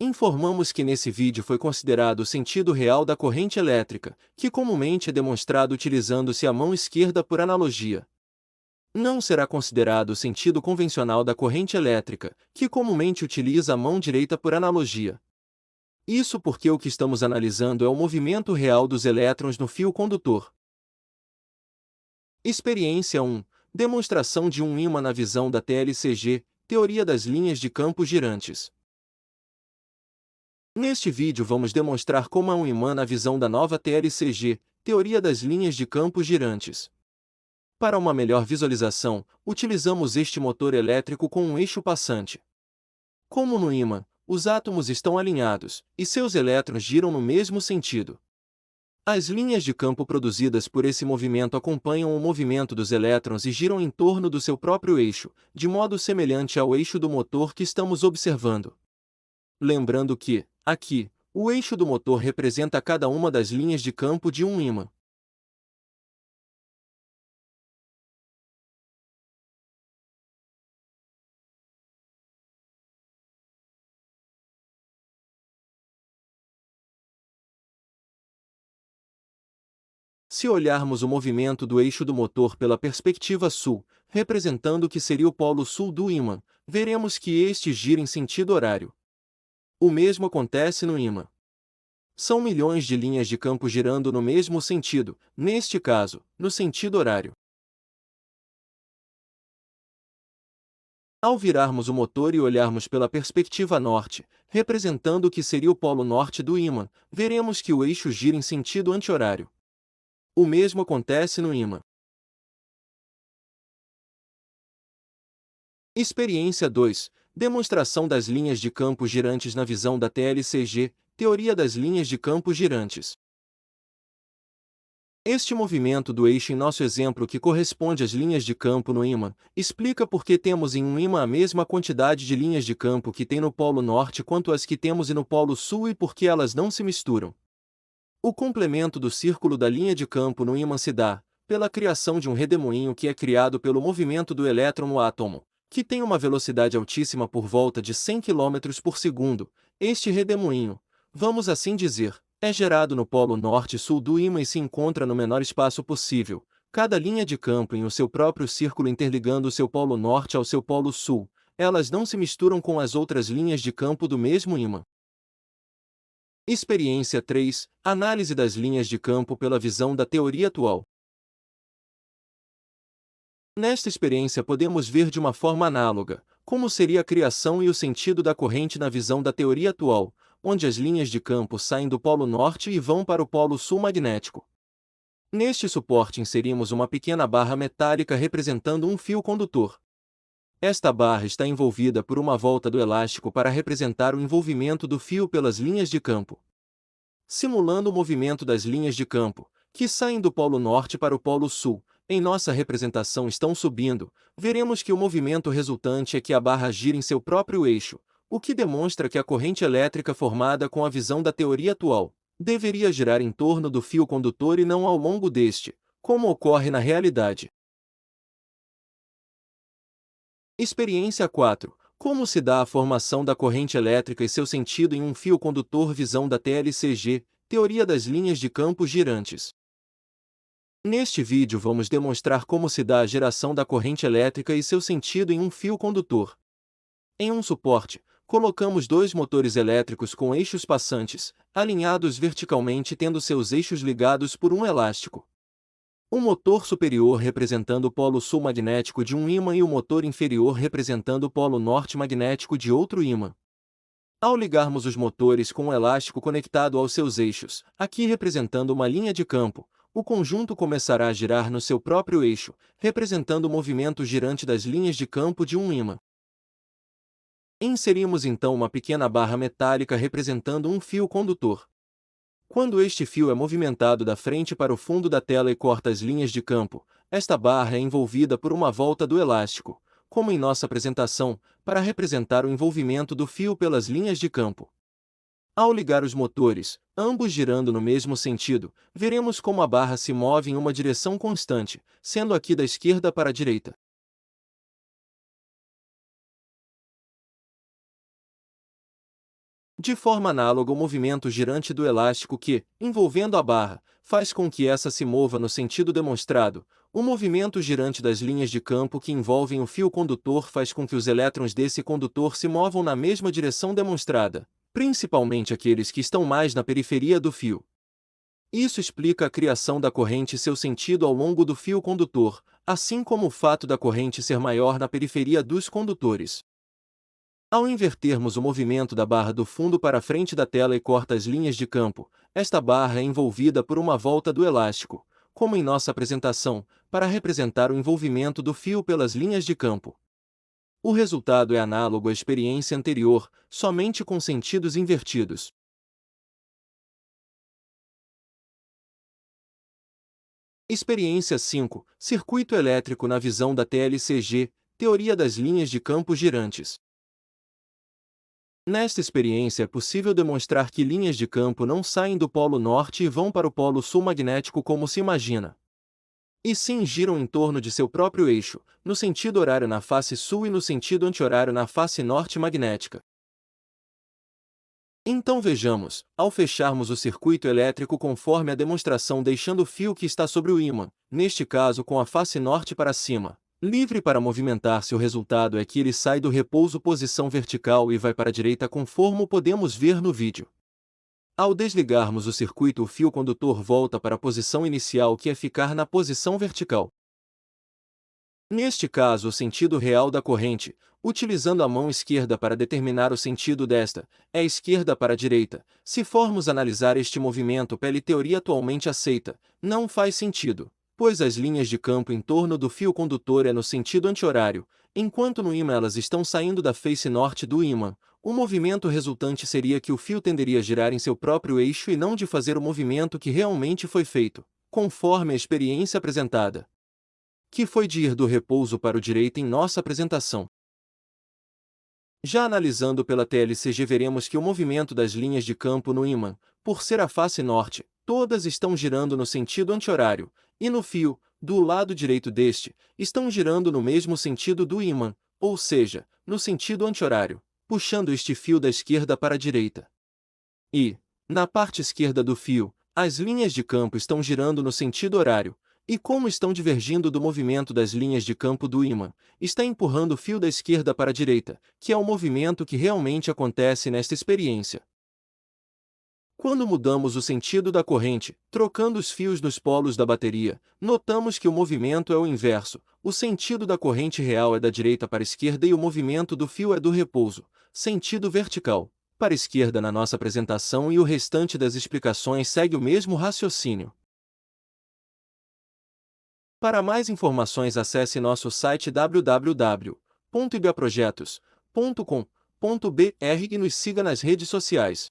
Informamos que nesse vídeo foi considerado o sentido real da corrente elétrica, que comumente é demonstrado utilizando-se a mão esquerda por analogia. Não será considerado o sentido convencional da corrente elétrica, que comumente utiliza a mão direita por analogia. Isso porque o que estamos analisando é o movimento real dos elétrons no fio condutor. Experiência 1. Demonstração de um ímã na visão da TLCG, teoria das linhas de campo girantes. Neste vídeo vamos demonstrar como é um ímã na visão da nova TLCG, teoria das linhas de campo girantes. Para uma melhor visualização, utilizamos este motor elétrico com um eixo passante. Como no ímã, os átomos estão alinhados, e seus elétrons giram no mesmo sentido. As linhas de campo produzidas por esse movimento acompanham o movimento dos elétrons e giram em torno do seu próprio eixo, de modo semelhante ao eixo do motor que estamos observando. Lembrando que, aqui, o eixo do motor representa cada uma das linhas de campo de um ímã. Se olharmos o movimento do eixo do motor pela perspectiva sul, representando o que seria o polo sul do ímã, veremos que este gira em sentido horário. O mesmo acontece no ímã. São milhões de linhas de campo girando no mesmo sentido, neste caso, no sentido horário. Ao virarmos o motor e olharmos pela perspectiva norte, representando o que seria o polo norte do ímã, veremos que o eixo gira em sentido anti-horário. O mesmo acontece no ímã. Experiência 2. Demonstração das linhas de campo girantes na visão da TLCG, teoria das linhas de campo girantes. Este movimento do eixo em nosso exemplo que corresponde às linhas de campo no ímã, explica por que temos em um ímã a mesma quantidade de linhas de campo que tem no polo norte quanto as que temos no polo sul e por que elas não se misturam. O complemento do círculo da linha de campo no ímã se dá pela criação de um redemoinho que é criado pelo movimento do elétron no átomo, que tem uma velocidade altíssima por volta de 100 km por segundo. Este redemoinho, vamos assim dizer, é gerado no polo norte e sul do ímã e se encontra no menor espaço possível, cada linha de campo em o seu próprio círculo interligando o seu polo norte ao seu polo sul. Elas não se misturam com as outras linhas de campo do mesmo ímã. Experiência 3. Análise das linhas de campo pela visão da teoria atual. Nesta experiência podemos ver de uma forma análoga como seria a criação e o sentido da corrente na visão da teoria atual, onde as linhas de campo saem do polo norte e vão para o polo sul magnético. Neste suporte inserimos uma pequena barra metálica representando um fio condutor. Esta barra está envolvida por uma volta do elástico para representar o envolvimento do fio pelas linhas de campo. Simulando o movimento das linhas de campo, que saem do polo norte para o polo sul, em nossa representação estão subindo, veremos que o movimento resultante é que a barra gira em seu próprio eixo, o que demonstra que a corrente elétrica formada com a visão da teoria atual deveria girar em torno do fio condutor e não ao longo deste, como ocorre na realidade. Experiência 4. Como se dá a formação da corrente elétrica e seu sentido em um fio condutor visão da TLCG, teoria das linhas de campo girantes. Neste vídeo vamos demonstrar como se dá a geração da corrente elétrica e seu sentido em um fio condutor. Em um suporte, colocamos dois motores elétricos com eixos passantes, alinhados verticalmente tendo seus eixos ligados por um elástico. O motor superior representando o polo sul magnético de um ímã e o motor inferior representando o polo norte magnético de outro ímã. Ao ligarmos os motores com um elástico conectado aos seus eixos, aqui representando uma linha de campo, o conjunto começará a girar no seu próprio eixo, representando o movimento girante das linhas de campo de um ímã. Inserimos então uma pequena barra metálica representando um fio condutor. Quando este fio é movimentado da frente para o fundo da tela e corta as linhas de campo, esta barra é envolvida por uma volta do elástico, como em nossa apresentação, para representar o envolvimento do fio pelas linhas de campo. Ao ligar os motores, ambos girando no mesmo sentido, veremos como a barra se move em uma direção constante, sendo aqui da esquerda para a direita. De forma análoga ao movimento girante do elástico que, envolvendo a barra, faz com que essa se mova no sentido demonstrado, o movimento girante das linhas de campo que envolvem o fio condutor faz com que os elétrons desse condutor se movam na mesma direção demonstrada, principalmente aqueles que estão mais na periferia do fio. Isso explica a criação da corrente e seu sentido ao longo do fio condutor, assim como o fato da corrente ser maior na periferia dos condutores. Ao invertermos o movimento da barra do fundo para a frente da tela e corta as linhas de campo, esta barra é envolvida por uma volta do elástico, como em nossa apresentação, para representar o envolvimento do fio pelas linhas de campo. O resultado é análogo à experiência anterior, somente com sentidos invertidos. Experiência 5. Circuito elétrico na visão da TLCG, teoria das linhas de campo girantes. Nesta experiência é possível demonstrar que linhas de campo não saem do polo norte e vão para o polo sul magnético como se imagina. E sim giram em torno de seu próprio eixo, no sentido horário na face sul e no sentido anti-horário na face norte magnética. Então vejamos, ao fecharmos o circuito elétrico conforme a demonstração deixando o fio que está sobre o ímã, neste caso com a face norte para cima, livre para movimentar-se, o resultado é que ele sai do repouso posição vertical e vai para a direita conforme podemos ver no vídeo. Ao desligarmos o circuito, o fio condutor volta para a posição inicial, que é ficar na posição vertical. Neste caso, o sentido real da corrente, utilizando a mão esquerda para determinar o sentido desta, é esquerda para a direita. Se formos analisar este movimento pela teoria atualmente aceita, não faz sentido, pois as linhas de campo em torno do fio condutor é no sentido anti-horário, enquanto no ímã elas estão saindo da face norte do ímã. O movimento resultante seria que o fio tenderia a girar em seu próprio eixo e não de fazer o movimento que realmente foi feito, conforme a experiência apresentada, que foi de ir do repouso para o direito em nossa apresentação. Já analisando pela TLCG, veremos que o movimento das linhas de campo no ímã, por ser a face norte, todas estão girando no sentido anti-horário, e no fio, do lado direito deste, estão girando no mesmo sentido do ímã, ou seja, no sentido anti-horário, puxando este fio da esquerda para a direita. E, na parte esquerda do fio, as linhas de campo estão girando no sentido horário, e como estão divergindo do movimento das linhas de campo do ímã, está empurrando o fio da esquerda para a direita, que é o movimento que realmente acontece nesta experiência. Quando mudamos o sentido da corrente, trocando os fios nos polos da bateria, notamos que o movimento é o inverso. O sentido da corrente real é da direita para a esquerda e o movimento do fio é do repouso, sentido vertical, para a esquerda na nossa apresentação, e o restante das explicações segue o mesmo raciocínio. Para mais informações, acesse nosso site www.ibiaprojetos.com.br e nos siga nas redes sociais.